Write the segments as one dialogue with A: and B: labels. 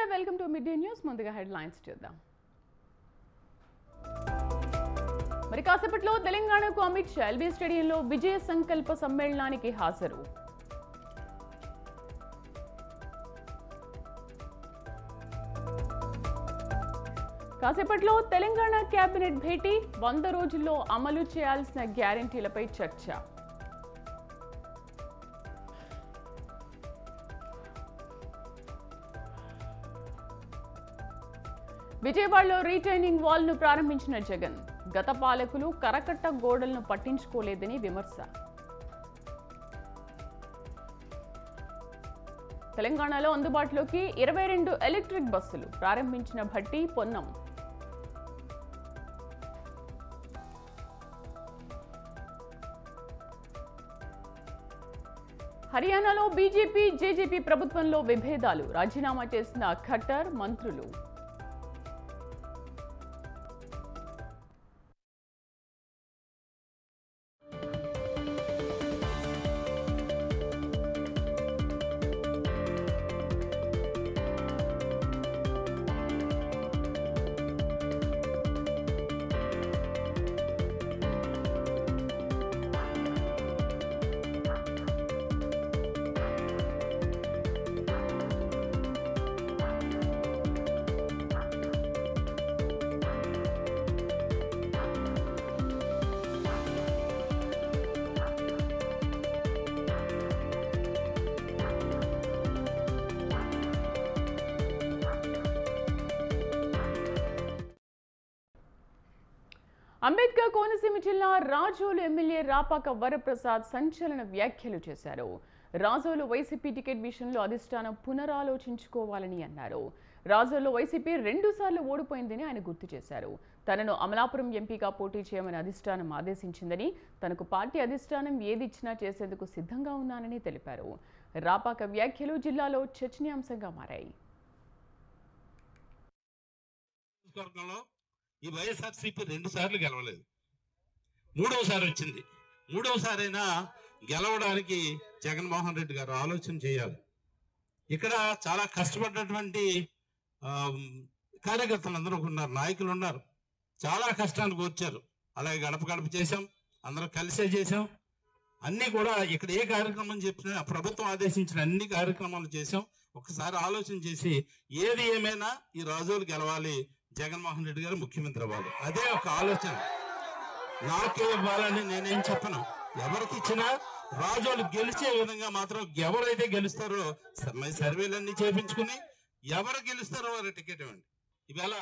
A: నమస్తే welcome to mid day news ముందుగా headlines చూద్దాం మరి కాసేపట్లో తెలంగాణకు అమిత్ షా ఎల్బీ స్టేడియంలో విజయ సంకల్ప సమ్మేళనానికి హాజరు కాసేపట్లో తెలంగాణ కేబినెట్ భేటీ 100 రోజుల్లో అమలు చేయాల్సిన గ్యారెంటీలపై చర్చ విజయవాడలో రీటైనింగ్ వాల్ ను ప్రారంభించిన జగన్ గత పాలకులు కరకట్ట గోడలను పట్టించుకోలేదని విమర్శ తెలంగాణలో అందుబాటులోకి 22 ఎలక్ట్రిక్ బస్సులు ప్రారంభించిన భట్టి పొన్నం హర్యానాలో బీజేపీ జేజేపీ ప్రభుత్వంలో విభేదాలు రాజీనామా చేసిన ఖట్టర్ మంత్రులు అంబేద్కర్ కోనసీమ జిల్లా రాజోలు ఎమ్మెల్యే రాపాక వరప్రసాద్ సంచలన వ్యాఖ్యలు చేశారు. రాజోలు వైసీపీ టికెట్ విషయంలో అధిష్టానం పునరాలోచించుకోవాలని అన్నారు. రాజోల్లో వైసీపీ 2 సార్లు ఓడిపోయిందని ఆయన గుర్తు చేశారు. తనను అమలాపురం ఎంపీగా పోటీ చేయమని అధిష్టానం ఆదేశించిందని, తనకు పార్టీ అధిష్టానం ఏదిచ్చినా చేసేందుకు సిద్ధంగా ఉన్నానని తెలిపారు. రాపాక వ్యాఖ్యలు జిల్లాలో చర్చనీయాంశంగా మారాయి.
B: ఈ వైఎస్ఆర్సీపీ 2 సార్లు గెలవలేదు, 3వ సారి వచ్చింది. 3వ సారైనా గెలవడానికి జగన్మోహన్ రెడ్డి గారు ఆలోచన చేయాలి. ఇక్కడ చాలా కష్టపడ్డటువంటి కార్యకర్తలు అందరూ ఉన్నారు, నాయకులు ఉన్నారు, చాలా కష్టానికి వచ్చారు. అలాగే గడప గడప చేశాం, అందరూ కలిసే చేశాం. అన్నీ కూడా ఇక్కడ ఏ కార్యక్రమం చెప్పినా ప్రభుత్వం ఆదేశించిన అన్ని కార్యక్రమాలు చేశాం. ఒకసారి ఆలోచన చేసి ఏది ఏమైనా ఈ రాజోలు గెలవాలి, జగన్మోహన్ రెడ్డి గారు ముఖ్యమంత్రి అవ్వాలి, అదే ఒక ఆలోచన. నాకే ఇవ్వాలని నేనేం చెప్పను, ఎవరికి ఇచ్చినా రాజోలు గెలిచే విధంగా మాత్రం ఎవరైతే గెలుస్తారో సర్వేలన్నీ చేయించుకుని ఎవరు గెలుస్తారో వారి టికెట్ ఇవ్వండి. ఇవాళ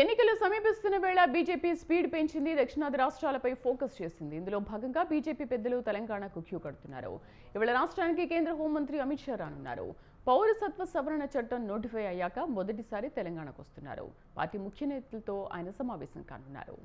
A: ఎన్నికలు సమీపిస్తున్న వేళ బీజేపీ స్పీడ్ పెంచింది. దక్షిణాది రాష్ట్రాలపై ఫోకస్ చేసింది. ఇందులో భాగంగా బీజేపీ పెద్దలు తెలంగాణకు క్యూ కడుతున్నారు. ఇవాళ రాష్ట్రానికి కేంద్ర హోంమంత్రి అమిత్ షా రానున్నారు. పౌరసత్వ సవరణ చట్టం నోటిఫై అయ్యాక మొదటిసారి తెలంగాణకు వస్తున్నారు. పార్టీ ముఖ్య నేతలతో ఆయన సమావేశం కానున్నారు.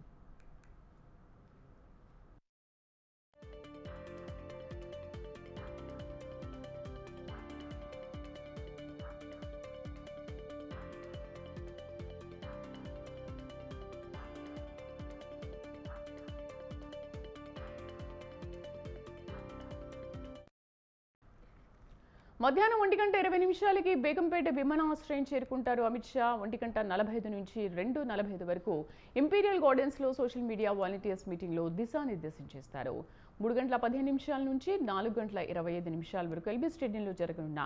A: మధ్యాహ్నం 1:20 బేగంపేట విమానాశ్రయం చేరుకుంటారు అమిత్ షా. 1:45 నుంచి 2:45 వరకు ఇంపీరియల్ గార్డెన్స్ లో సోషల్ మీడియా వాలంటీర్స్ మీటింగ్ లో దిశానిర్దేశం చేస్తారు. 3:15 నుంచి 4:25 వరకు ఎల్బీ స్టేడియంలో జరగనున్న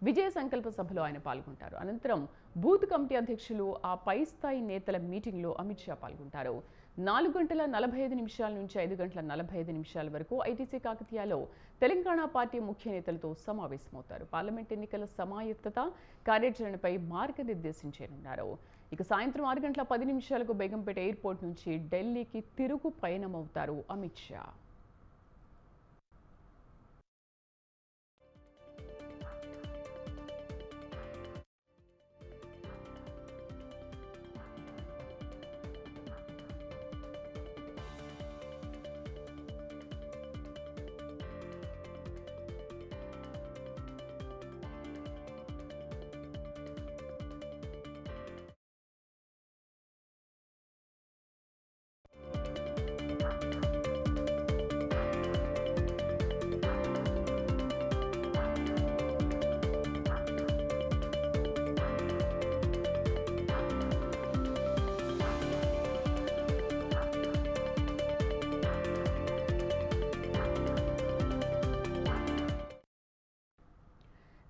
A: విజయ సంకల్ప సభలో ఆయన పాల్గొంటారు. అనంతరం బూత్ కమిటీ అధ్యక్షులు, ఆ పై స్థాయి నేతల మీటింగ్లో అమిత్ షా పాల్గొంటారు. 4 గంటల 45 నిమిషాల నుంచి 5 గంటల 45 నిమిషాల వరకు ఐటీసీ కాకతీయలో తెలంగాణ పార్టీ ముఖ్య నేతలతో సమావేశమవుతారు. పార్లమెంట్ ఎన్నికల సమాయత్తత కార్యాచరణపై మార్గనిర్దేశం చేయనున్నారు. ఇక సాయంత్రం 6 గంటల 10 నిమిషాలకు బేగంపేట ఎయిర్పోర్ట్ నుంచి ఢిల్లీకి తిరుగు పయనమవుతారు అమిత్ షా.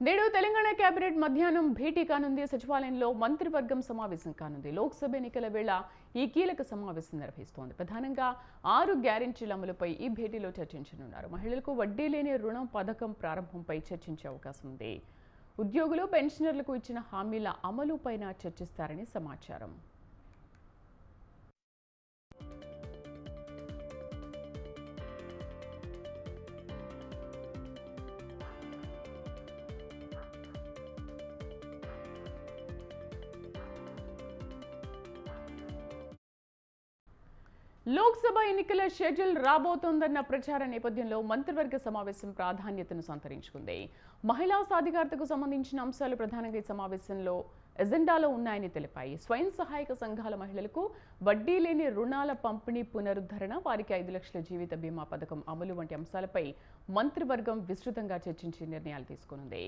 A: నేడు తెలంగాణ కేబినెట్ మధ్యాహ్నం భేటీ కానుంది. సచివాలయంలో మంత్రివర్గం సమావేశం కానుంది. లోక్సభ ఎన్నికల వేళ ఈ కీలక సమావేశం నిర్వహిస్తోంది. ప్రధానంగా 6 గ్యారెంటీల అమలుపై ఈ భేటీలో చర్చించనున్నారు. మహిళలకు వడ్డీ లేని రుణం పథకం ప్రారంభంపై చర్చించే అవకాశం ఉంది. ఉద్యోగులు, పెన్షనర్లకు ఇచ్చిన హామీల అమలుపైన చర్చిస్తారని సమాచారం. లోక్సభ ఎన్నికల షెడ్యూల్ రాబోతోందన్న ప్రచార నేపథ్యంలో మంత్రివర్గ సమావేశం ప్రాధాన్యతను సంతరించుకుంది. మహిళా సాధికారతకు సంబంధించిన అంశాలు ప్రధానంగా ఈ సమావేశంలో ఎజెండాలో ఉన్నాయని తెలిపాయి. స్వయం సహాయక సంఘాల మహిళలకు వడ్డీ లేని రుణాల పంపిణీ పునరుద్ధరణ, వారికి 5 లక్షల జీవిత బీమా పథకం అమలు వంటి అంశాలపై మంత్రివర్గం విస్తృతంగా చర్చించి నిర్ణయాలు తీసుకునుంది.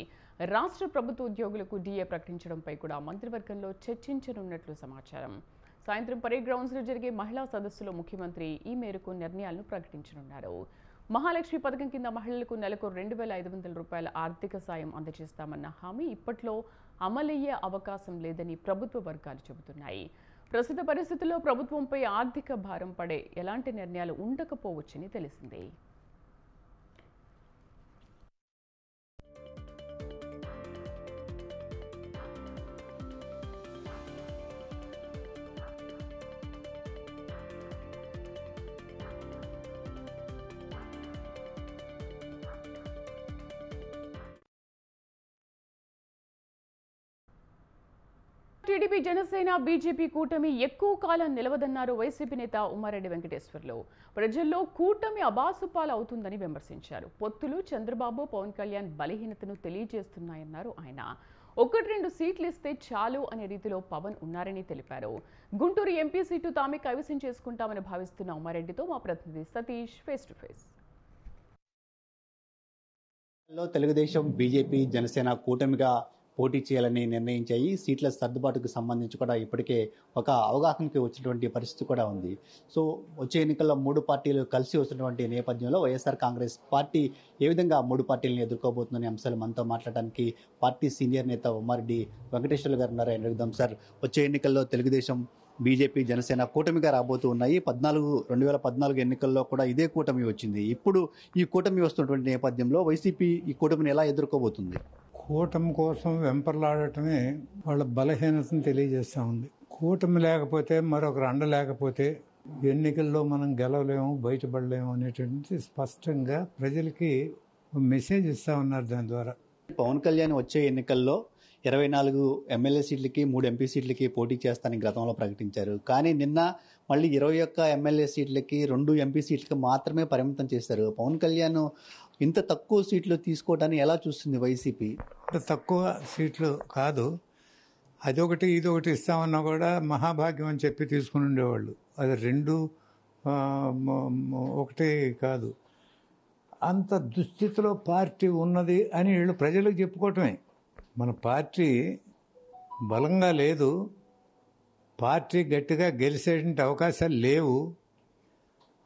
A: రాష్ట్ర ప్రభుత్వ ఉద్యోగులకు డీఏ ప్రకటించడంపై కూడా మంత్రివర్గంలో చర్చించనున్నట్లు సమాచారం. సాయంత్రం పరేడ్ గ్రౌండ్స్లో జరిగే మహిళా సదస్సులో ముఖ్యమంత్రి ఈ మేరకు నిర్ణయాలను ప్రకటించనున్నారు. మహాలక్ష్మి పథకం కింద మహిళలకు నెలకు 2,500 రూపాయల ఆర్థిక సాయం అందజేస్తామన్న హామీ ఇప్పట్లో అమలయ్యే అవకాశం లేదని ప్రభుత్వ వర్గాలు చెబుతున్నాయి. ప్రస్తుత పరిస్థితుల్లో ప్రభుత్వంపై ఆర్థిక భారం పడే ఎలాంటి నిర్ణయాలు ఉండకపోవచ్చని తెలిసింది. టీడీపీ, జనసేన, బీజేపీ కూటమి ఎక్కువ కాలం నిలవదన్నారు వైసీపీ నేత ఉమ్మారెడ్డి వెంకటేశ్వర్లు. ప్రజల్లో కూటమి అబాసుపాలు అవుతుందని విమర్శించారు. పొత్తులు చంద్రబాబు, పవన్ కళ్యాణ్ బలహీనతను తెలియజేస్తున్నాయన్నారు ఆయన. 1-2 సీట్లు ఇస్తే చాలు అనే రీతిలో పవన్ ఉన్నారని తెలిపారు. గుంటూరు ఎంపీ సీటు తామే కైవసం చేసుకుంటామని భావిస్తున్న ఉమ్మారెడ్డితో మా ప్రతినిధి Satish face to face.
C: Telugu Desam, BJP, Janasena కూటమిగా పోటీ చేయాలని నిర్ణయించాయి. సీట్ల సర్దుబాటుకు సంబంధించి కూడా ఇప్పటికే ఒక అవగాహనకి వచ్చినటువంటి పరిస్థితి కూడా ఉంది. సో వచ్చే ఎన్నికల్లో 3 పార్టీలు కలిసి వస్తున్నటువంటి నేపథ్యంలో వైఎస్ఆర్ కాంగ్రెస్ పార్టీ ఏ విధంగా 3 పార్టీలను ఎదుర్కోబోతుందనే అంశాలు మనతో మాట్లాడడానికి పార్టీ సీనియర్ నేత ఉమ్మారెడ్డి వెంకటేశ్వర్లు గారు ఉన్నారు. అడుగుదాం సార్, వచ్చే ఎన్నికల్లో తెలుగుదేశం, బీజేపీ, జనసేన కూటమిగా రాబోతూ ఉన్నాయి. 2014 ఎన్నికల్లో కూడా ఇదే కూటమి వచ్చింది. ఇప్పుడు ఈ కూటమి వస్తున్నటువంటి నేపథ్యంలో వైసీపీ ఈ కూటమిని ఎలా ఎదుర్కోబోతుంది?
D: కూటమి కోసం వెంపర్లాడటమే వాళ్ళ బలహీనతను తెలియజేస్తూ ఉంది. కూటమి లేకపోతే, మరొకరు అండ లేకపోతే ఎన్నికల్లో మనం గెలవలేము, బయటపడలేము అనేటువంటి స్పష్టంగా ప్రజలకి మెసేజ్ ఇస్తా ఉన్నారు. దాని ద్వారా
C: పవన్ కళ్యాణ్ వచ్చే ఎన్నికల్లో 24 ఎమ్మెల్యే సీట్లకి 3 ఎంపీ సీట్లకి పోటీ చేస్తానని గతంలో ప్రకటించారు. కానీ నిన్న మళ్ళీ 21 ఎమ్మెల్యే సీట్లకి 2 ఎంపీ సీట్లకి మాత్రమే పరిమితం చేశారు. పవన్ కళ్యాణ్ ఇంత తక్కువ సీట్లు తీసుకోవడాన్ని ఎలా చూస్తుంది వైసీపీ?
D: తక్కువ సీట్లు కాదు, అదొకటి ఇదొకటి ఇస్తామన్నా కూడా మహాభాగ్యం అని చెప్పి తీసుకుని ఉండేవాళ్ళు. అది 2 ఒకటే కాదు. అంత దుస్థితిలో పార్టీ ఉన్నది అని వీళ్ళు ప్రజలకు చెప్పుకోవటమే. మన పార్టీ బలంగా లేదు, పార్టీ గట్టిగా గెలిచేటువంటి అవకాశాలు లేవు.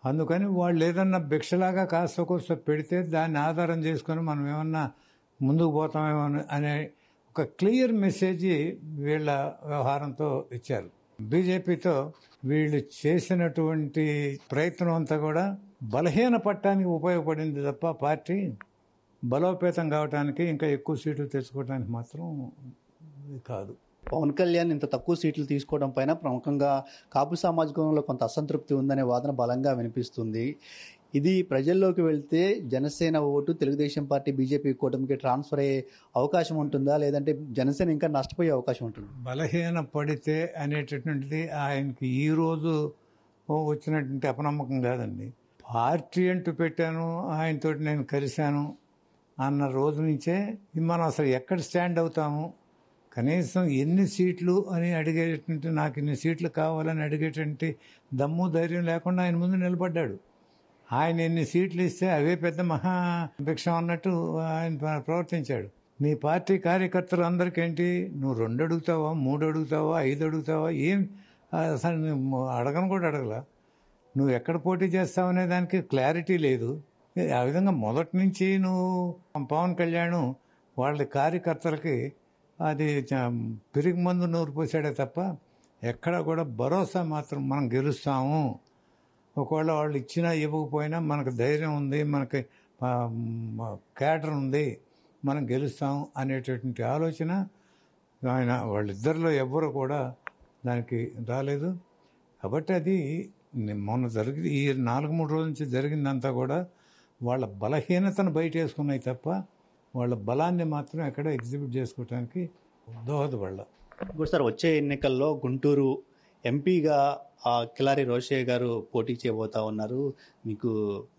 D: అందుకని వాళ్ళు ఏదన్నా భిక్షలాగా కాస్త కోస్త పెడితే దాన్ని ఆధారం చేసుకొని మనం ఏమన్నా ముందుకు పోతామేమో అనే ఒక క్లియర్ మెసేజ్ వీళ్ళ వ్యవహారంతో ఇచ్చారు. బీజేపీతో వీళ్ళు చేసినటువంటి ప్రయత్నం అంతా కూడా బలహీన పట్టడానికి ఉపయోగపడింది తప్ప పార్టీ బలోపేతం కావడానికి, ఇంకా ఎక్కువ సీట్లు తెచ్చుకోవడానికి మాత్రం కాదు.
C: పవన్ కళ్యాణ్ ఇంత తక్కువ సీట్లు తీసుకోవడం పైన ప్రముఖంగా కాపు సామాజికంలో కొంత అసంతృప్తి ఉందనే వాదన బలంగా వినిపిస్తుంది. ఇది ప్రజల్లోకి వెళ్తే Janasena vote Telugu Desam party BJP కూటమికి ట్రాన్స్ఫర్ అయ్యే అవకాశం ఉంటుందా, లేదంటే జనసేన ఇంకా నష్టపోయే అవకాశం ఉంటుంది?
D: బలహీన పడితే అనేటటువంటిది ఆయనకి ఈరోజు వచ్చినటువంటి అపనమ్మకం కాదండి. పార్టీ అంటూ పెట్టాను, ఆయనతోటి నేను కలిశాను అన్న రోజు నుంచే మనం అసలు ఎక్కడ స్టాండ్ అవుతాము, కనీసం ఎన్ని సీట్లు అని అడిగేటువంటి, నాకు ఇన్ని సీట్లు కావాలని అడిగేటువంటి దమ్ము ధైర్యం లేకుండా ఆయన ముందు నిలబడ్డాడు. ఆయన ఎన్ని సీట్లు ఇస్తే అవే పెద్ద మహాభిక్షం అన్నట్టు ఆయన ప్రవర్తించాడు. నీ పార్టీ కార్యకర్తలు అందరికేంటి, నువ్వు 2 అడుగుతావా, 3 అడుగుతావా, 5 అడుగుతావా, ఏం అసలు అడగను కూడా అడగలా. నువ్వు ఎక్కడ పోటీ చేస్తావనే దానికి క్లారిటీ లేదు. ఆ విధంగా మొదటి నుంచి నువ్వు పవన్ కళ్యాణ్ వాళ్ళ కార్యకర్తలకి అది పిరిగి మందు నూరు పోసాడే తప్ప ఎక్కడ కూడా భరోసా మాత్రం మనం గెలుస్తాము, ఒకవేళ వాళ్ళు ఇచ్చినా ఇవ్వకపోయినా మనకు ధైర్యం ఉంది, మనకి క్యాడర్ ఉంది, మనం గెలుస్తాం అనేటటువంటి ఆలోచన ఆయన వాళ్ళిద్దరిలో ఎవ్వరు కూడా దానికి రాలేదు. కాబట్టి అది మొన్న జరిగింది, ఈ 4-3 రోజుల నుంచి జరిగిందంతా కూడా వాళ్ళ బలహీనతను బయట వేసుకున్నాయి తప్ప వాళ్ళ బలాన్ని మాత్రం ఎక్కడ ఎగ్జిబిట్ చేసుకోవడానికి దోహదపడాల.
C: ఇప్పుడు సార్, వచ్చే ఎన్నికల్లో గుంటూరు ఎంపీగా కిలారి రోషయ్య గారు పోటీ చేయబోతా ఉన్నారు, మీకు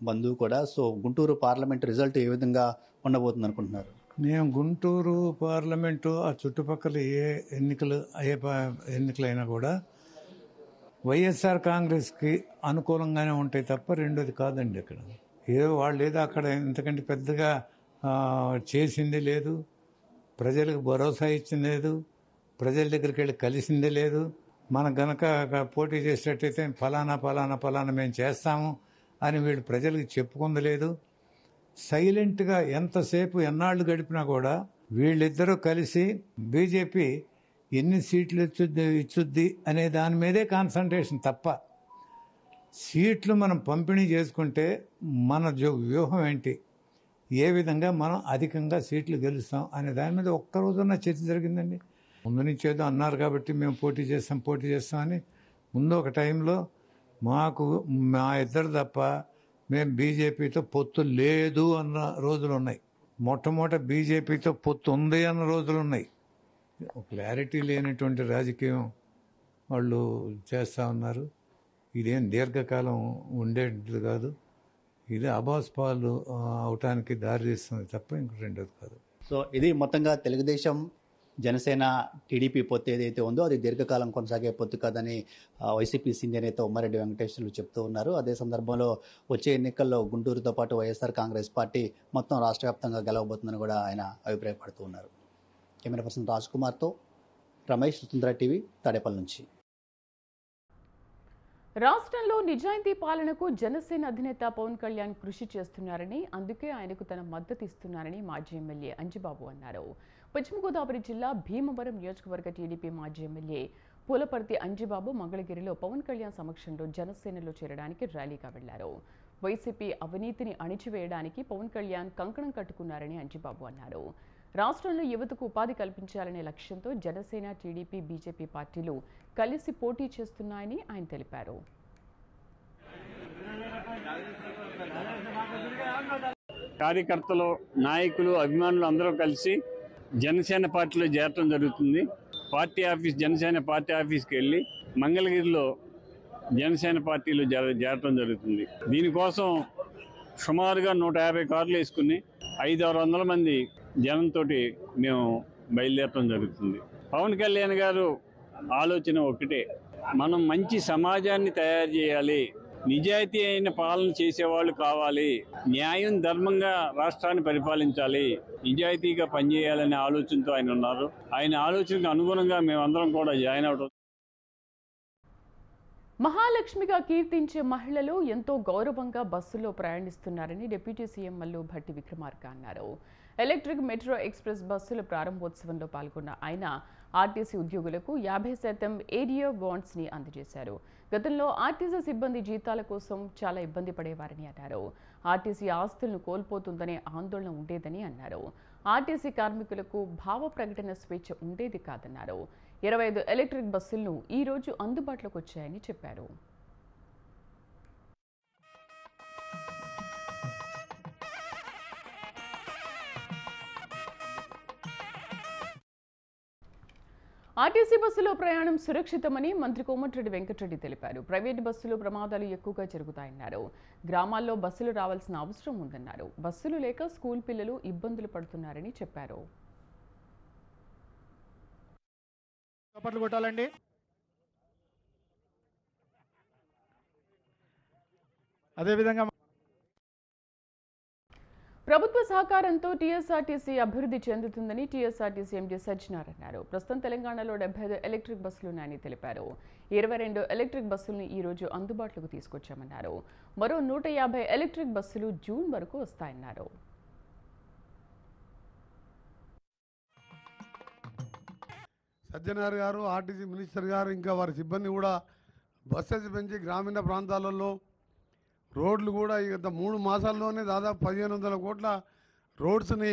C: బంధువు కూడా. సో గుంటూరు పార్లమెంట్ రిజల్ట్ ఏ విధంగా ఉండబోతుంది అనుకుంటున్నారు?
D: నేను గుంటూరు పార్లమెంటు ఆ చుట్టుపక్కల ఏ ఎన్నికలైనా కూడా వైఎస్ఆర్ కాంగ్రెస్కి అనుకూలంగానే ఉంటాయి తప్ప రెండోది కాదండి. అక్కడ వాళ్ళు ఏదో అక్కడ ఇంతకంటే పెద్దగా చేసింది లేదు, ప్రజలకు భరోసా ఇచ్చింది లేదు, ప్రజల దగ్గరికి వెళ్ళి కలిసిందే లేదు. మనం గనక పోటీ చేసేటట్టయితే ఫలానా ఫలానా ఫలానా మేము చేస్తాము అని వీళ్ళు ప్రజలకు చెప్పుకుంది లేదు. సైలెంట్గా ఎంతసేపు ఎన్నాళ్ళు గడిపినా కూడా వీళ్ళిద్దరూ కలిసి బీజేపీ ఎన్ని సీట్లు ఇచ్చుద్ది అనే దాని మీదే కాన్సన్ట్రేషన్ తప్ప, సీట్లు మనం పంపిణీ చేసుకుంటే మన వ్యూహం ఏంటి, ఏ విధంగా మనం అధికంగా సీట్లు గెలుస్తాం అనే దాని మీద ఒక్కరోజున్న చర్చ జరిగిందండి. ముందు నుంచి ఏదో అన్నారు కాబట్టి మేము పోటీ చేస్తాం అని ముందు ఒక టైంలో మా ఇద్దరు తప్ప మేము బీజేపీతో పొత్తు లేదు అన్న రోజులు ఉన్నాయి, మొట్టమొదట బీజేపీతో పొత్తు ఉంది అన్న రోజులు ఉన్నాయి. క్లారిటీ లేనటువంటి రాజకీయం వాళ్ళు చేస్తూ ఉన్నారు. ఇదేం దీర్ఘకాలం ఉండేది కాదు, ఇది అబాస్పాలు అవటానికి దారి తీస్తుంది తప్ప ఇంక రెండోది కాదు.
C: సో ఇది మొత్తంగా తెలుగుదేశం జనసేన టీడీపీ పొత్తు ఏదైతే ఉందో అది దీర్ఘకాలం కొనసాగే పొత్తు కాదని వైసీపీ సీనియర్ నేత ఉమ్మారెడ్డి వెంకటేశ్వర్లు చెప్తూ ఉన్నారు. అదే సందర్భంలో వచ్చే ఎన్నికల్లో గుంటూరుతో పాటు వైఎస్ఆర్ కాంగ్రెస్ పార్టీ మొత్తం రాష్ట్ర వ్యాప్తంగా గెలవబోతుందని కూడా ఆయన అభిప్రాయపడుతూ ఉన్నారు. కెమెరా పర్సన్ రాజ్ కుమార్తో రమేష్, సుందర టీవీ, తాడేపల్లి నుంచి.
A: రాష్ట్రంలో నిజాయితీ పాలనకు జనసేన అధినేత పవన్ కళ్యాణ్ కృషి చేస్తున్నారని, అందుకే ఆయనకు తన మద్దతు ఇస్తున్నారని మాజీ ఎమ్మెల్యే అంజిబాబు అన్నారు. పశ్చిమ గోదావరి జిల్లా భీమవరం నియోజకవర్గ టీడీపీ మాజీ ఎమ్మెల్యే పూలపర్తి అంజిబాబు మంగళగిరిలో పవన్ కళ్యాణ్ సమక్షంలో జనసేనలో చేరడానికి ర్యాలీగా వెళ్లారు. వైసీపీ అవినీతిని అణిచివేయడానికి పవన్ కళ్యాణ్ కంకణం కట్టుకున్నారని అంజిబాబు అన్నారు. రాష్ట్రంలో యువతకు ఉపాధి కల్పించాలనే లక్ష్యంతో జనసేన, టీడీపీ, బీజేపీ పార్టీలు కలిసి పోటీ చేస్తున్నాయని ఆయన తెలిపారు.
E: కార్యకర్తలు, నాయకులు, అభిమానులు అందరూ కలిసి జనసేన పార్టీలో చేరటం జరుగుతుంది. జనసేన పార్టీ ఆఫీస్కి వెళ్ళి మంగళగిరిలో జనసేన పార్టీలో చేరటం జరుగుతుంది. దీనికోసం సుమారుగా 150 కార్లు వేసుకుని 500-600 మంది జనంతో మేము బయలుదేరటం జరుగుతుంది. పవన్ కళ్యాణ్ గారు ఆలోచన ఒకటే, మనం మంచి సమాజాన్ని తయారు చేయాలి, నిజాయితీ అయిన పాలన చేసేవాళ్ళు కావాలి, న్యాయం ధర్మంగా రాష్ట్రాన్ని పరిపాలించాలి, నిజాయితీగా పనిచేయాలనే ఆలోచనతో ఆయన ఉన్నారు. ఆయన ఆలోచనకు అనుగుణంగా మేమందరం కూడా జాయిన్ అవడం.
A: మహాలక్ష్మిగా కీర్తించే మహిళలు ఎంతో గౌరవంగా బస్సులో ప్రయాణిస్తున్నారని డిప్యూటీ సీఎం మల్లు భట్టి విక్రమార్క అన్నారు. ఎలక్ట్రిక్ మెట్రో ఎక్స్ప్రెస్ బస్సుల ప్రారంభోత్సవంలో పాల్గొన్న ఆయన ఆర్టీసీ ఉద్యోగులకు 50% ఏరియో బాండ్స్ని అందజేశారు. గతంలో ఆర్టీసీ సిబ్బంది జీతాల కోసం చాలా ఇబ్బంది పడేవారని అన్నారు. ఆర్టీసీ ఆస్తులను కోల్పోతుందనే ఆందోళన ఉండేదని అన్నారు. ఆర్టీసీ కార్మికులకు భావ ప్రకటన స్వేచ్ఛ ఉండేది కాదన్నారు. 25 ఎలక్ట్రిక్ బస్సులను ఈ రోజు అందుబాటులోకి వచ్చాయని చెప్పారు. ఆర్టీసీ బస్సులో ప్రయాణం సురక్షితమని మంత్రి కోమటిరెడ్డి వెంకటరెడ్డి తెలిపారు. ప్రైవేటు బస్సులు ప్రమాదాలు ఎక్కువగా జరుగుతాయన్నారు. గ్రామాల్లో బస్సులు రావాల్సిన అవసరం ఉందన్నారు. బస్సులు లేక స్కూల్ పిల్లలు ఇబ్బందులు పడుతున్నారని చెప్పారు.
F: అదేవిధంగా
A: ప్రభుత్వ సహకారంతో టీఎస్ఆర్టీసీ అభివృద్ధి చెందుతుందని టీఎస్ఆర్టీసీ ఎండీ సజ్జనార్ అన్నారు. ప్రస్తుతం తెలంగాణలో 75 ఎలక్ట్రిక్ బస్సులు ఉన్నాయని తెలిపారు. 22 ఎలక్ట్రిక్ బస్సులను ఈ రోజు అందుబాటులోకి తీసుకొచ్చామన్నారు. మరో 150 ఎలక్ట్రిక్ బస్సులు జూన్ వరకు వస్తాయన్నారు.
F: సజ్జనార్ గారు, ఆర్టీసీ మినిస్టర్ గారు, ఇంకా వారి సిబ్బంది కూడా బస్సెస్ పెంచి గ్రామీణ ప్రాంతాలలో రోడ్లు కూడా గత 3 మాసాల్లోనే దాదాపు 1500 కోట్ల రోడ్స్ని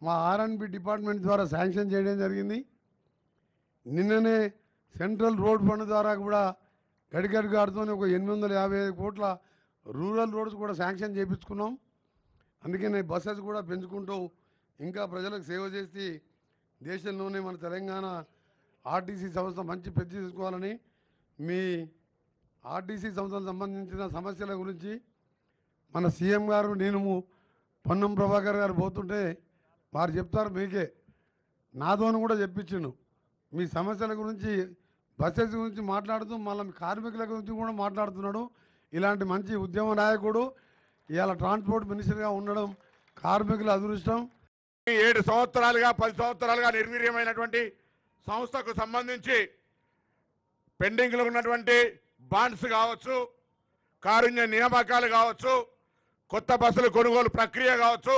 F: మా ఆర్ఎండ్బి డిపార్ట్మెంట్ ద్వారా శాంక్షన్ చేయడం జరిగింది. నిన్ననే సెంట్రల్ రోడ్ ఫండ్ ద్వారా కూడా గడ్కరీ గారితో ఒక 855 కోట్ల రూరల్ రోడ్స్ కూడా శాంక్షన్ చేయించుకున్నాం. అందుకనే బస్సెస్ కూడా పెంచుకుంటూ ఇంకా ప్రజలకు సేవ చేసి దేశంలోనే మన తెలంగాణ ఆర్టీసీ సంస్థ మంచి పెద్ద తీసుకోవాలని, మీ ఆర్టీసీ సంస్థలకు సంబంధించిన సమస్యల గురించి మన సీఎం గారు, నేను పొన్నం ప్రభాకర్ గారు పోతుంటే వారు చెప్తారు, మీకే నాతోను కూడా చెప్పించిండు. మీ సమస్యల గురించి, బస్సెస్ గురించి మాట్లాడుతూ మళ్ళీ కార్మికుల గురించి కూడా మాట్లాడుతున్నాడు. ఇలాంటి మంచి ఉద్యమ నాయకుడు ఇవాళ ట్రాన్స్పోర్ట్ మినిస్టర్గా ఉండడం కార్మికుల అదృష్టం.
G: 7 సంవత్సరాలుగా 10 సంవత్సరాలుగా నిర్వీర్యమైనటువంటి సంస్థకు సంబంధించి పెండింగ్లో ఉన్నటువంటి బాండ్స్ కావచ్చు, కారుణ్య నియామకాలు కావచ్చు, కొత్త బస్సుల కొనుగోలు ప్రక్రియ కావచ్చు,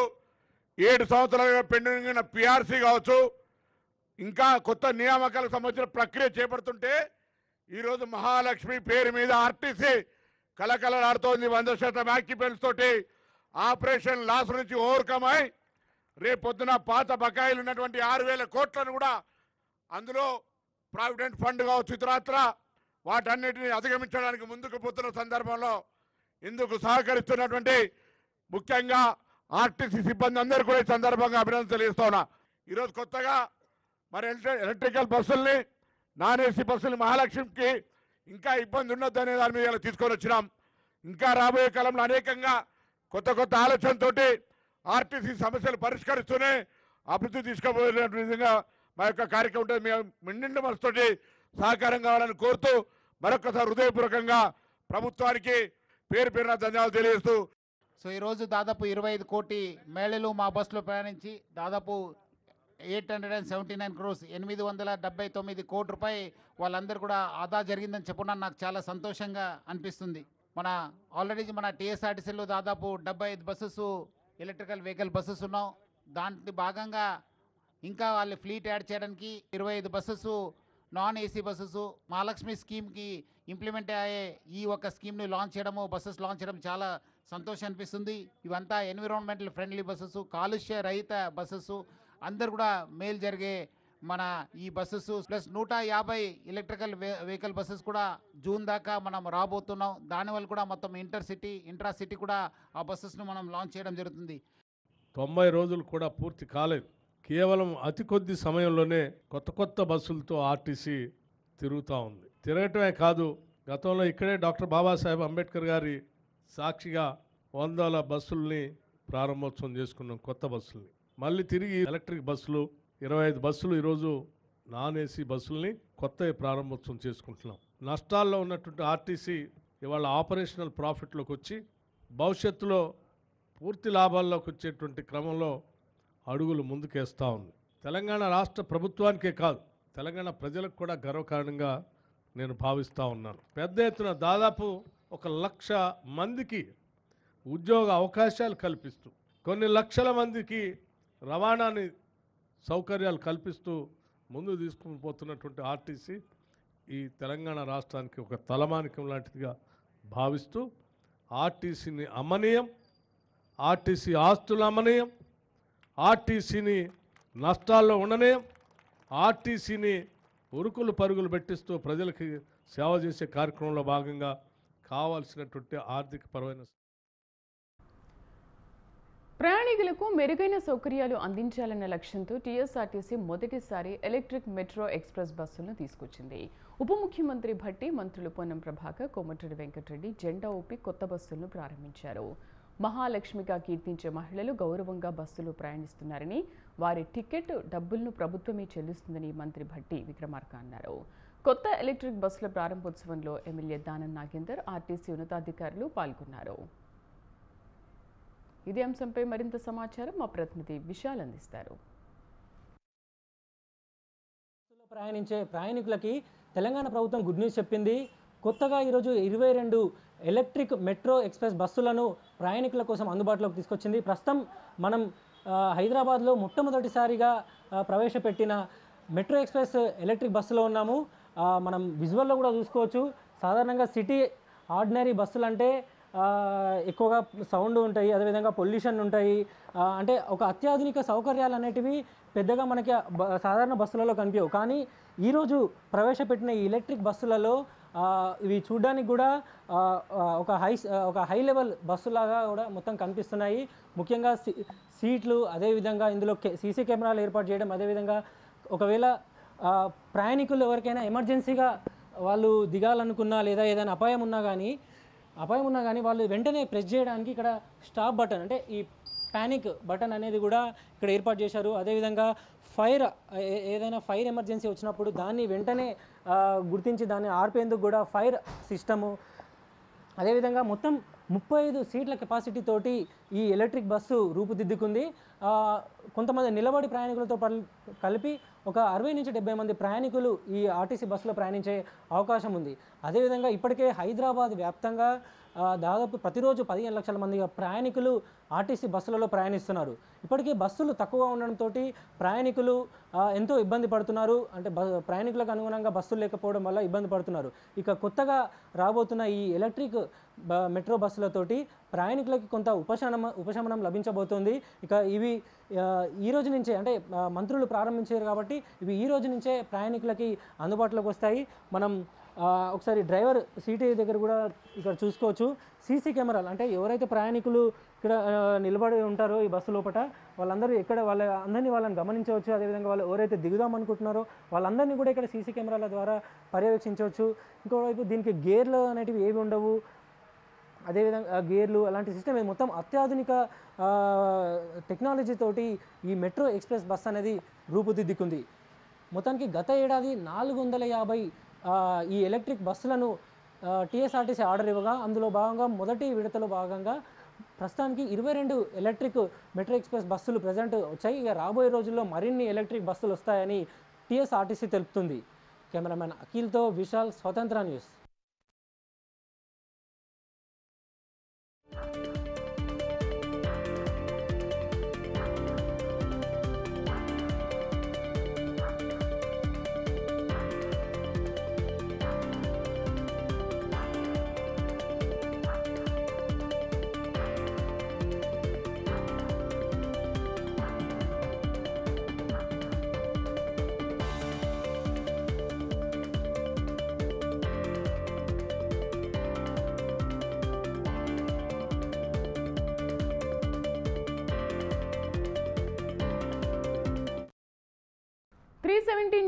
G: 7 సంవత్సరాలుగా పెండింగ్ ఉన్న పిఆర్సీ కావచ్చు, ఇంకా కొత్త నియామకాలకు సంబంధించిన ప్రక్రియ చేపడుతుంటే ఈరోజు మహాలక్ష్మి పేరు మీద ఆర్టీసీ కలకలలాడుతోంది. 100% ఆక్యుపెంట్స్ తోటి ఆపరేషన్ లాస్ నుంచి ఓవర్కమ్ అయి రేపొద్దున పాత బకాయిలు ఉన్నటువంటి 6000 కోట్లను కూడా అందులో ప్రావిడెంట్ ఫండ్ కావచ్చు, ఇతరత్ర వాటన్నిటిని అధిగమించడానికి ముందుకు పోతున్న సందర్భంలో ఇందుకు సహకరిస్తున్నటువంటి ముఖ్యంగా ఆర్టీసీ సిబ్బంది అందరూ కూడా ఈ సందర్భంగా అభినందన తెలియజేస్తా ఉన్నా. ఈరోజు కొత్తగా మరి ఎలక్ట్రికల్ బస్సుల్ని, నాన్ ఏసీ బస్సులు మహాలక్ష్మికి ఇంకా ఇబ్బంది ఉండొద్దు అనే దాని మీద తీసుకొని వచ్చినాం. ఇంకా రాబోయే కాలంలో అనేకంగా కొత్త కొత్త ఆలోచనతోటి ఆర్టీసీ సమస్యలు పరిష్కరిస్తూనే అభివృద్ధి తీసుకుపోయే విధంగా మా యొక్క కార్యక్రమం నిండు మనసుతోటి సహకారం కావాలని కోరుతూ మరొకసారి హృదయపూర్వకంగా ప్రభుత్వానికి పేరు పేరున ధన్యవాదాలు తెలియజేస్తూ,
H: సో ఈరోజు దాదాపు 25 కోటి మహిళలు మా బస్సులో ప్రయాణించి దాదాపు 879 crores 879 కోటి రూపాయి వాళ్ళందరూ కూడా ఆదా జరిగిందని చెప్పుకున్నా నాకు చాలా సంతోషంగా అనిపిస్తుంది. ఆల్రెడీ మన టీఎస్ఆర్టీసీలో దాదాపు 75 బస్సెస్ ఎలక్ట్రికల్ వెహికల్ బస్సెస్ ఉన్నాం. దాంట్లో భాగంగా ఇంకా వాళ్ళు ఫ్లీట్ యాడ్ చేయడానికి 25 buses non AC buses Mahalakshmi స్కీమ్కి ఇంప్లిమెంట్ అయ్యే ఈ ఒక స్కీమ్ని లాంచ్ చేయడము, బస్సెస్ లాంచ్ చేయడం చాలా సంతోషం అనిపిస్తుంది. ఇవంతా ఎన్విరాన్మెంటల్ ఫ్రెండ్లీ బస్సెస్, కాలుష్య రహిత బస్సెస్, అందరు కూడా మేలు జరిగే మన ఈ buses plus 150 electrical vehicle buses కూడా జూన్ దాకా మనం రాబోతున్నాం. దానివల్ల కూడా మొత్తం ఇంట్రా సిటీ కూడా ఆ బస్సెస్ను మనం లాంచ్ చేయడం జరుగుతుంది.
I: 90 రోజులు కూడా పూర్తి కాలేదు. కేవలం అతి కొద్ది సమయంలోనే కొత్త బస్సులతో ఆర్టీసీ తిరుగుతూ ఉంది. తిరగటమే కాదు, గతంలో ఇక్కడే డాక్టర్ బాబాసాహెబ్ అంబేద్కర్ గారి సాక్షిగా 100 బస్సుల్ని ప్రారంభోత్సవం చేసుకున్నాం, కొత్త బస్సుల్ని. మళ్ళీ తిరిగి ఎలక్ట్రిక్ బస్సులు 25 బస్సులు ఈరోజు నాన్ ఏసీ బస్సుల్ని కొత్త ప్రారంభోత్సవం చేసుకుంటున్నాం. నష్టాల్లో ఉన్నటువంటి ఆర్టీసీ ఇవాళ ఆపరేషనల్ ప్రాఫిట్లోకి వచ్చి భవిష్యత్తులో పూర్తి లాభాల్లోకి వచ్చేటువంటి క్రమంలో అడుగులు ముందుకేస్తూ ఉంది. తెలంగాణ రాష్ట్ర ప్రభుత్వానికే కాదు, తెలంగాణ ప్రజలకు కూడా గర్వకారణంగా నేను భావిస్తూ ఉన్నాను. పెద్ద ఎత్తున దాదాపు 1,00,000 మందికి ఉద్యోగ అవకాశాలు కల్పిస్తూ కొన్ని లక్షల మందికి రవాణాని సౌకర్యాలు కల్పిస్తూ ముందుకు తీసుకుని పోతున్నటువంటి ఆర్టీసీ ఈ తెలంగాణ రాష్ట్రానికి ఒక తలమానికం లాంటిదిగా భావిస్తూ ఆర్టీసీని అమ్మనీయం, ఆర్టీసీ ఆస్తులు అమ్మనీయం, ఆర్టీసీని నష్టాల్లో ఉండనీయం, ఆర్టీసీని ఉరుకులు పరుగులు పెట్టిస్తూ ప్రజలకి సేవ చేసే కార్యక్రమంలో భాగంగా కావాల్సినటువంటి ఆర్థికపరమైన
A: ప్రయాణికులకు మెరుగైన సౌకర్యాలు అందించాలన్న లక్ష్యంతో టీఎస్ఆర్టీసీ మొదటిసారి ఎలక్ట్రిక్ మెట్రో ఎక్స్ప్రెస్ బస్సులను తీసుకొచ్చింది. ఉప ముఖ్యమంత్రి భట్టి, మంత్రులు పొన్నం ప్రభాకర్, కోమటిరెడ్డి వెంకటరెడ్డి జెండా ఊపి కొత్త బస్సులను ప్రారంభించారు. మహాలక్ష్మిగా కీర్తించే మహిళలు గౌరవంగా బస్సులు ప్రయాణిస్తున్నారని, వారి టికెట్ డబ్బులను ప్రభుత్వమే చెల్లిస్తుందని మంత్రి భట్టి విక్రమార్క అన్నారు. కొత్త ఎలక్ట్రిక్ బస్సుల ప్రారంభోత్సవంలో ఎమ్మెల్యే దానం నాగేందర్, ఆర్టీసీ ఉన్నతాధికారులు పాల్గొన్నారు. ఇదే అంశంపై మరింత సమాచారం మా ప్రతినిధి విశాల్ అందిస్తారు.
J: ప్రయాణించే ప్రయాణికులకి తెలంగాణ ప్రభుత్వం గుడ్ న్యూస్ చెప్పింది. కొత్తగా ఈరోజు 22 ఎలక్ట్రిక్ మెట్రో ఎక్స్ప్రెస్ బస్సులను ప్రయాణికుల కోసం అందుబాటులోకి తీసుకొచ్చింది. ప్రస్తుతం మనం హైదరాబాద్లో మొట్టమొదటిసారిగా ప్రవేశపెట్టిన మెట్రో ఎక్స్ప్రెస్ ఎలక్ట్రిక్ బస్సులో ఉన్నాము. మనం విజువల్లో కూడా చూసుకోవచ్చు. సాధారణంగా సిటీ ఆర్డినరీ బస్సులు అంటే ఎక్కువగా సౌండ్ ఉంటాయి, అదేవిధంగా పొల్యూషన్ ఉంటాయి. అంటే ఒక అత్యాధునిక సౌకర్యాలు అనేటివి పెద్దగా మనకి సాధారణ బస్సులలో కనిపించవు. కానీ ఈరోజు ప్రవేశపెట్టిన ఈ ఎలక్ట్రిక్ బస్సులలో ఇవి చూడడానికి కూడా ఒక హై లెవెల్ బస్సులాగా కూడా మొత్తం కనిపిస్తున్నాయి. ముఖ్యంగా సీట్లు, అదేవిధంగా ఇందులో సీసీ కెమెరాలు ఏర్పాటు చేయడం, అదేవిధంగా ఒకవేళ ప్రయాణికులు ఎవరికైనా ఎమర్జెన్సీగా వాళ్ళు దిగాలనుకున్నా లేదా ఏదైనా అపాయం ఉన్నా కానీ వాళ్ళు వెంటనే ప్రెస్ చేయడానికి ఇక్కడ స్టాప్ బటన్, అంటే ఈ ప్యానిక్ బటన్ అనేది కూడా ఇక్కడ ఏర్పాటు చేశారు. అదేవిధంగా ఏదైనా ఫైర్ ఎమర్జెన్సీ వచ్చినప్పుడు దాన్ని వెంటనే గుర్తించి దాన్ని ఆర్పేందుకు కూడా ఫైర్ సిస్టము, అదేవిధంగా మొత్తం 35 సీట్ల కెపాసిటీ తోటి ఈ ఎలక్ట్రిక్ బస్సు రూపుదిద్దుకుంది. కొంతమంది నిలబడి ప్రయాణికులతో కలిపి ఒక 60 నుంచి 70 మంది ప్రయాణికులు ఈ ఆర్టీసీ బస్సులో ప్రయాణించే అవకాశం ఉంది. అదేవిధంగా ఇప్పటికే హైదరాబాద్ వ్యాప్తంగా దాదాపు ప్రతిరోజు 15 లక్షల మంది ప్రయాణికులు ఆర్టీసీ బస్సులలో ప్రయాణిస్తున్నారు. ఇప్పటికీ బస్సులు తక్కువగా ఉండడంతో ప్రయాణికులు ఎంతో ఇబ్బంది పడుతున్నారు. అంటే ప్రయాణికులకు అనుగుణంగా బస్సులు లేకపోవడం వల్ల ఇబ్బంది పడుతున్నారు. ఇక కొత్తగా రాబోతున్న ఈ ఎలక్ట్రిక్ మెట్రో బస్సులతోటి ప్రయాణికులకి కొంత ఉపశమనం లభించబోతోంది. ఇక ఇవి ఈ రోజు నుంచే, అంటే మంత్రులు ప్రారంభించారు కాబట్టి ఇవి ఈ రోజు నుంచే ప్రయాణికులకి అందుబాటులోకి వస్తాయి. మనం ఒకసారి డ్రైవర్ సీటు దగ్గర కూడా ఇక్కడ చూసుకోవచ్చు. సీసీ కెమెరాలు, అంటే ఎవరైతే ప్రయాణికులు ఇక్కడ నిలబడి ఉంటారో ఈ బస్సు లోపల వాళ్ళందరూ వాళ్ళని గమనించవచ్చు. అదేవిధంగా వాళ్ళు ఎవరైతే దిగుదాం అనుకుంటున్నారో వాళ్ళందరినీ కూడా ఇక్కడ సీసీ కెమెరాల ద్వారా పర్యవేక్షించవచ్చు. ఇంకోవైపు దీనికి గేర్లు అనేటివి ఏవి ఉండవు. అదేవిధంగా గేర్లు అలాంటి సిస్టమ్ మొత్తం అత్యాధునిక టెక్నాలజీ తోటి ఈ మెట్రో ఎక్స్ప్రెస్ బస్ అనేది రూపుదిద్దుకుంది. మొత్తానికి గత ఏడాది 450 ఈ ఎలక్ట్రిక్ బస్సులను టీఎస్ఆర్టీసీ ఆర్డర్ ఇవ్వగా అందులో భాగంగా మొదటి విడతలో భాగంగా ప్రస్తుతానికి 22 ఎలక్ట్రిక్ మెట్రో ఎక్స్ప్రెస్ బస్సులు ప్రజెంట్ వచ్చాయి. ఇక రాబోయే రోజుల్లో మరిన్ని ఎలక్ట్రిక్ బస్సులు వస్తాయని టీఎస్ఆర్టీసీ తెలుపుతుంది. కెమెరామెన్ అఖిల్తో విశాల్, స్వతంత్ర న్యూస్.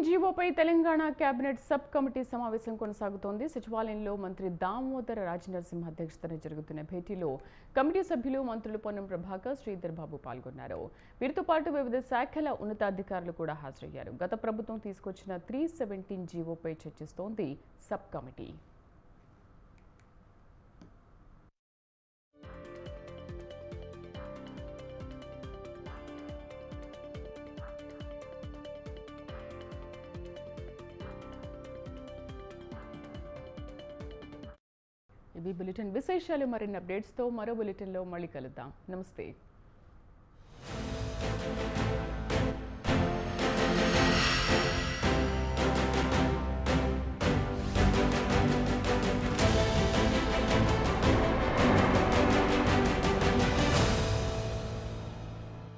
A: జీవోపై తెలంగాణ కేబినెట్ సబ్ కమిటీ సమావేశం కొనసాగుతోంది. సచివాలయంలో మంత్రి దామోదర రాజనరసింహ అధ్యక్షతన జరుగుతున్న భేటీలో కమిటీ సభ్యులు మంత్రులు పొన్నం ప్రభాకర్, శ్రీధర్ బాబు పాల్గొన్నారు. వీరితో పాటు వివిధ శాఖల ఉన్నతాధికారులు కూడా హాజరయ్యారు. గత ప్రభుత్వం తీసుకొచ్చిన 317 జీవోపై చర్చిస్తోంది సబ్ కమిటీ. ఇవి బులెటిన్ విశేషాలు. మరిన్ని అప్డేట్స్తో మరో బులెటిన్లో మళ్ళీ కలుద్దాం. నమస్తే.